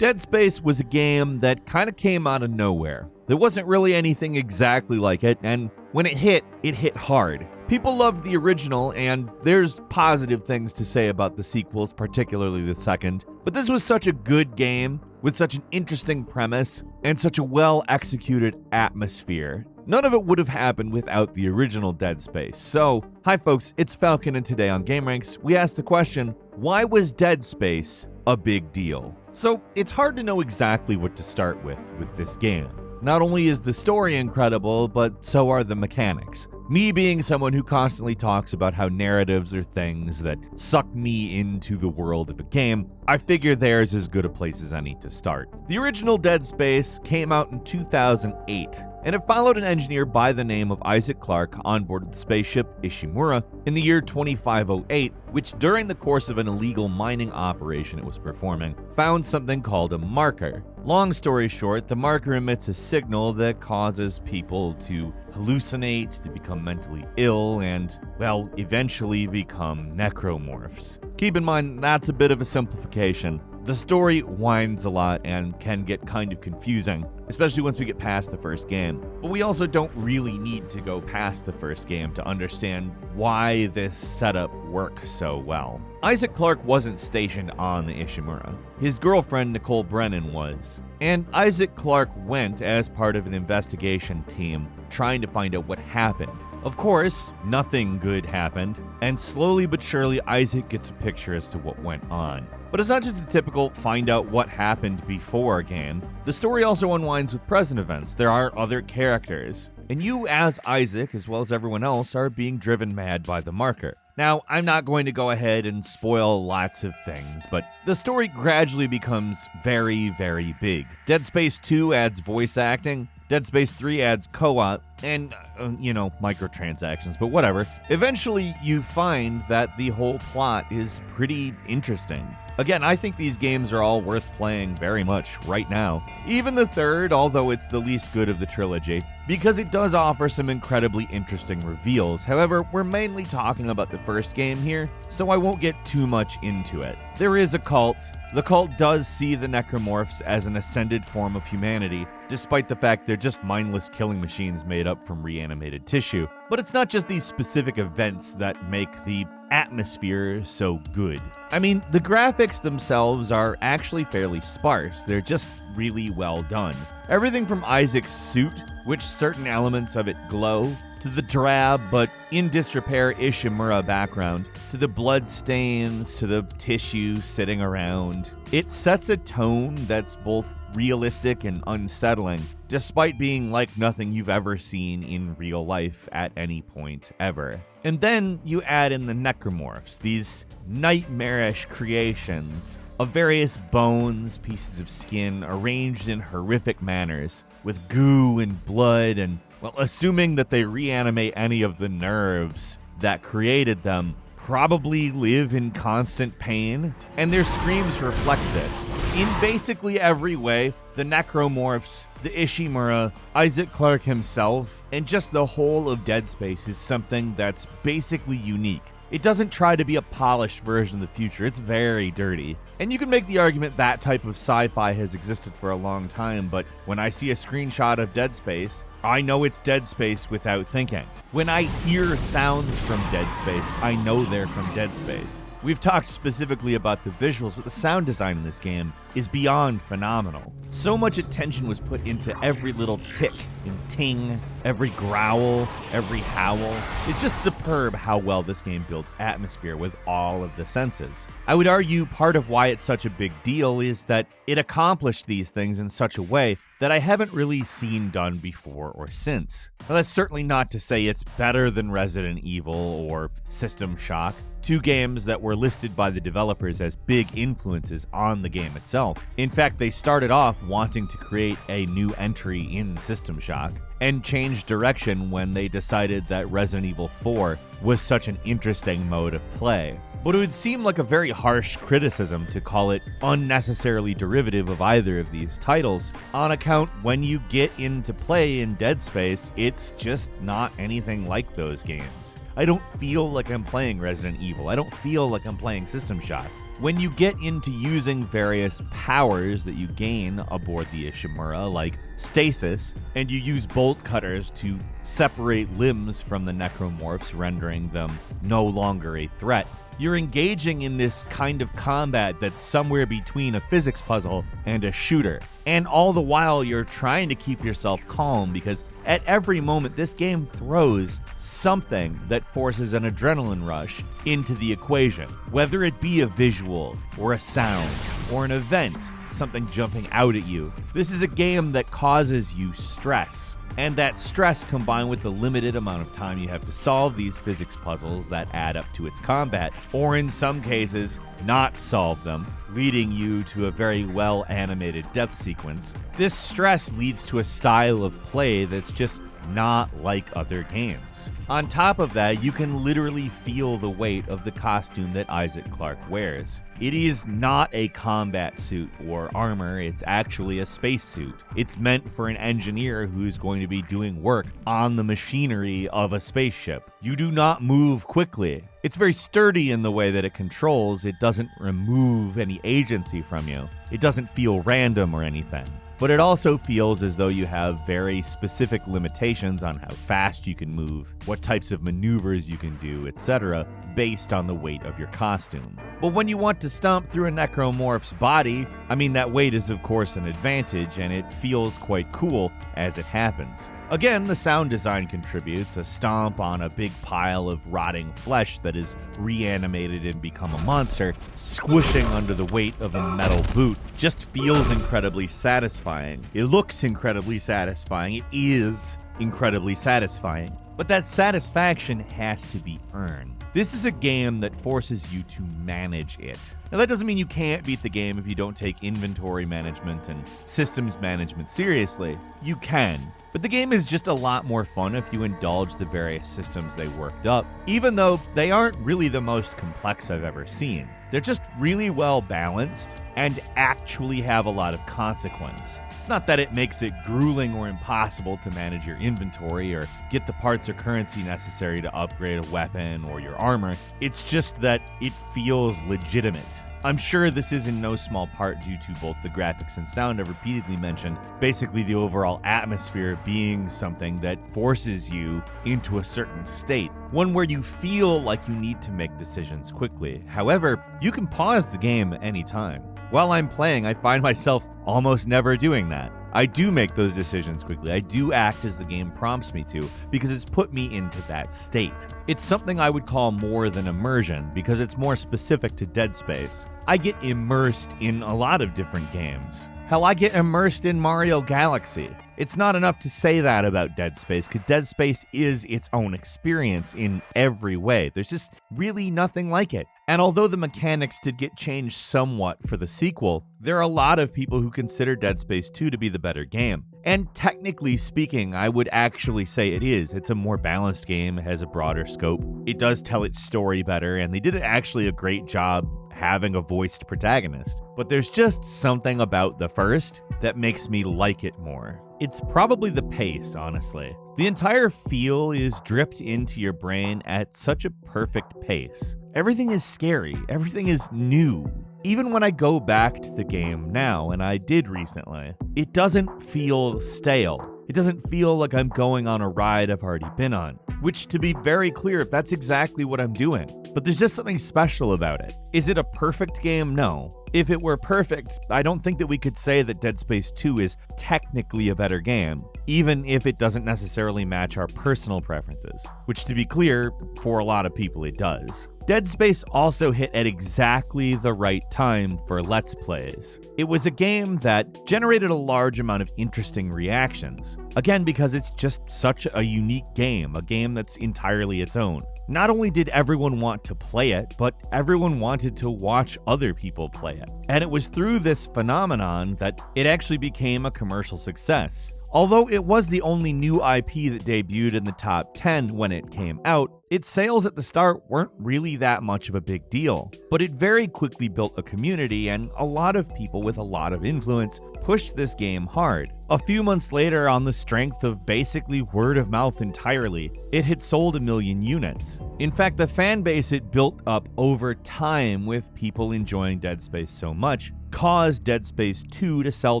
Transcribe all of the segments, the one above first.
Dead Space was a game that kind of came out of nowhere. There wasn't really anything exactly like it, and when it hit hard. People loved the original, and there's positive things to say about the sequels, particularly the second. But this was such a good game, with such an interesting premise, and such a well-executed atmosphere. None of it would have happened without the original Dead Space. So, hi folks, it's Falcon, and today on gameranx, we asked the question, why was Dead Space a big deal? So, it's hard to know exactly what to start with this game. Not only is the story incredible, but so are the mechanics. Me being someone who constantly talks about how narratives are things that suck me into the world of a game, I figure there's as good a place as any to start. The original Dead Space came out in 2008, and it followed an engineer by the name of Isaac Clarke on board the spaceship Ishimura in the year 2508, which during the course of an illegal mining operation it was performing, found something called a marker. Long story short, the marker emits a signal that causes people to hallucinate, to become mentally ill, and, well, eventually become necromorphs. Keep in mind, that's a bit of a simplification. The story winds a lot and can get kind of confusing, especially once we get past the first game. But we also don't really need to go past the first game to understand why this setup works so well. Isaac Clarke wasn't stationed on the Ishimura. His girlfriend, Nicole Brennan, was. And Isaac Clarke went as part of an investigation team trying to find out what happened. Of course, nothing good happened, and slowly but surely Isaac gets a picture as to what went on. But it's not just a typical find out what happened before game. The story also unwinds with present events. There are other characters, and you as Isaac, as well as everyone else, are being driven mad by the marker. Now, I'm not going to go ahead and spoil lots of things, but the story gradually becomes very, very big. Dead Space 2 adds voice acting, Dead Space 3 adds co-op, and, microtransactions, but whatever. Eventually, you find that the whole plot is pretty interesting. Again, I think these games are all worth playing very much right now. Even the third, although it's the least good of the trilogy, because it does offer some incredibly interesting reveals. However, we're mainly talking about the first game here, so I won't get too much into it. There is a cult. The cult does see the Necromorphs as an ascended form of humanity, despite the fact they're just mindless killing machines made up from reanimated tissue. But it's not just these specific events that make the atmosphere so good. I mean, the graphics themselves are actually fairly sparse. They're just really well done. Everything from Isaac's suit, which certain elements of it glow, to the drab but in disrepair Ishimura background, to the blood stains, to the tissue sitting around. It sets a tone that's both realistic and unsettling, despite being like nothing you've ever seen in real life at any point ever. And then you add in the Necromorphs, these nightmarish creations of various bones, pieces of skin, arranged in horrific manners, with goo and blood and, well, assuming that they reanimate any of the nerves that created them, probably live in constant pain, and their screams reflect this. In basically every way, the Necromorphs, the Ishimura, Isaac Clarke himself, and just the whole of Dead Space is something that's basically unique. It doesn't try to be a polished version of the future, it's very dirty. And you can make the argument that type of sci-fi has existed for a long time, but when I see a screenshot of Dead Space, I know it's Dead Space without thinking. When I hear sounds from Dead Space, I know they're from Dead Space. We've talked specifically about the visuals, but the sound design in this game is beyond phenomenal. So much attention was put into every little tick and ting, every growl, every howl. It's just superb how well this game builds atmosphere with all of the senses. I would argue part of why it's such a big deal is that it accomplished these things in such a way that I haven't really seen done before or since. Now, that's certainly not to say it's better than Resident Evil or System Shock, two games that were listed by the developers as big influences on the game itself. In fact, they started off wanting to create a new entry in System Shock and changed direction when they decided that Resident Evil 4 was such an interesting mode of play. But it would seem like a very harsh criticism to call it unnecessarily derivative of either of these titles, on account when you get into play in Dead Space, it's just not anything like those games. I don't feel like I'm playing Resident Evil. I don't feel like I'm playing System Shock. When you get into using various powers that you gain aboard the Ishimura, like stasis, and you use bolt cutters to separate limbs from the Necromorphs, rendering them no longer a threat, you're engaging in this kind of combat that's somewhere between a physics puzzle and a shooter. And all the while, you're trying to keep yourself calm because at every moment, this game throws something that forces an adrenaline rush into the equation. Whether it be a visual, or a sound, or an event, something jumping out at you. This is a game that causes you stress. And that stress, combined with the limited amount of time you have to solve these physics puzzles that add up to its combat, or in some cases, not solve them, leading you to a very well-animated death sequence. This stress leads to a style of play that's just not like other games. On top of that, you can literally feel the weight of the costume that Isaac Clarke wears. It is not a combat suit or armor, it's actually a spacesuit. It's meant for an engineer who's going to be doing work on the machinery of a spaceship. You do not move quickly. It's very sturdy in the way that it controls. It doesn't remove any agency from you. It doesn't feel random or anything. But it also feels as though you have very specific limitations on how fast you can move, what types of maneuvers you can do, etc., based on the weight of your costume. But when you want to stomp through a Necromorph's body, that weight is of course an advantage, and it feels quite cool as it happens. Again, the sound design contributes. A stomp on a big pile of rotting flesh that is reanimated and become a monster, squishing under the weight of a metal boot, just feels incredibly satisfying. It looks incredibly satisfying. It is incredibly satisfying. But that satisfaction has to be earned. This is a game that forces you to manage it. Now, that doesn't mean you can't beat the game if you don't take inventory management and systems management seriously. You can. But the game is just a lot more fun if you indulge the various systems they worked up, even though they aren't really the most complex I've ever seen. They're just really well balanced and actually have a lot of consequence. It's not that it makes it grueling or impossible to manage your inventory or get the parts or currency necessary to upgrade a weapon or your armor. It's just that it feels legitimate. I'm sure this is in no small part due to both the graphics and sound I've repeatedly mentioned, basically the overall atmosphere being something that forces you into a certain state, one where you feel like you need to make decisions quickly. However, you can pause the game at any time. While I'm playing, I find myself almost never doing that. I do make those decisions quickly. I do act as the game prompts me to, because it's put me into that state. It's something I would call more than immersion, because it's more specific to Dead Space. I get immersed in a lot of different games. Hell, I get immersed in Mario Galaxy. It's not enough to say that about Dead Space, because Dead Space is its own experience in every way. There's just really nothing like it. And although the mechanics did get changed somewhat for the sequel, there are a lot of people who consider Dead Space 2 to be the better game. And technically speaking, I would actually say it is. It's a more balanced game, it has a broader scope. It does tell its story better, and they did actually a great job having a voiced protagonist. But there's just something about the first that makes me like it more. It's probably the pace, honestly. The entire feel is dripped into your brain at such a perfect pace. Everything is scary, everything is new. Even when I go back to the game now, and I did recently, it doesn't feel stale. It doesn't feel like I'm going on a ride I've already been on. Which, to be very clear, that's exactly what I'm doing. But there's just something special about it. Is it a perfect game? No. If it were perfect, I don't think that we could say that Dead Space 2 is technically a better game, even if it doesn't necessarily match our personal preferences. Which, to be clear, for a lot of people it does. Dead Space also hit at exactly the right time for Let's Plays. It was a game that generated a large amount of interesting reactions. Again, because it's just such a unique game, a game that's entirely its own. Not only did everyone want to play it, but everyone wanted to watch other people play it. And it was through this phenomenon that it actually became a commercial success. Although it was the only new IP that debuted in the top 10 when it came out, its sales at the start weren't really that much of a big deal. But it very quickly built a community, and a lot of people with a lot of influence pushed this game hard. A few months later, on the strength of basically word of mouth entirely, it had sold 1 million units. In fact, the fan base it built up over time with people enjoying Dead Space so much caused Dead Space 2 to sell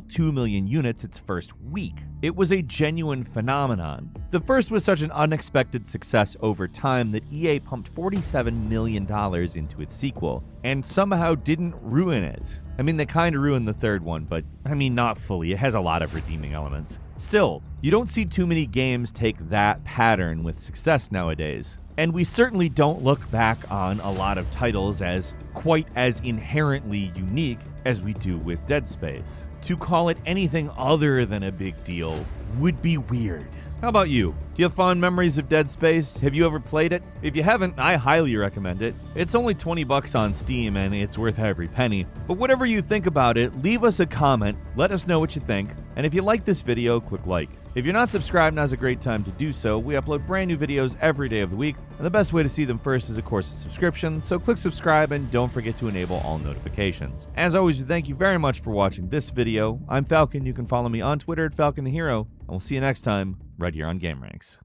2 million units its first week. It was a genuine phenomenon. The first was such an unexpected success over time that EA pumped $47 million into its sequel, and somehow didn't ruin it. I mean, they kinda ruined the third one, but I mean, not fully. It has a lot of redeeming elements. Still, you don't see too many games take that pattern with success nowadays. And we certainly don't look back on a lot of titles as quite as inherently unique as we do with Dead Space. To call it anything other than a big deal would be weird. How about you? Do you have fond memories of Dead Space? Have you ever played it? If you haven't, I highly recommend it. It's only $20 on Steam and it's worth every penny. But whatever you think about it, leave us a comment, let us know what you think, and if you like this video, click like. If you're not subscribed, now's a great time to do so. We upload brand new videos every day of the week, and the best way to see them first is of course a subscription, so click subscribe and don't forget to enable all notifications. As always, thank you very much for watching this video. I'm Falcon, you can follow me on Twitter at Falcon the Hero, and we'll see you next time, right here on gameranx.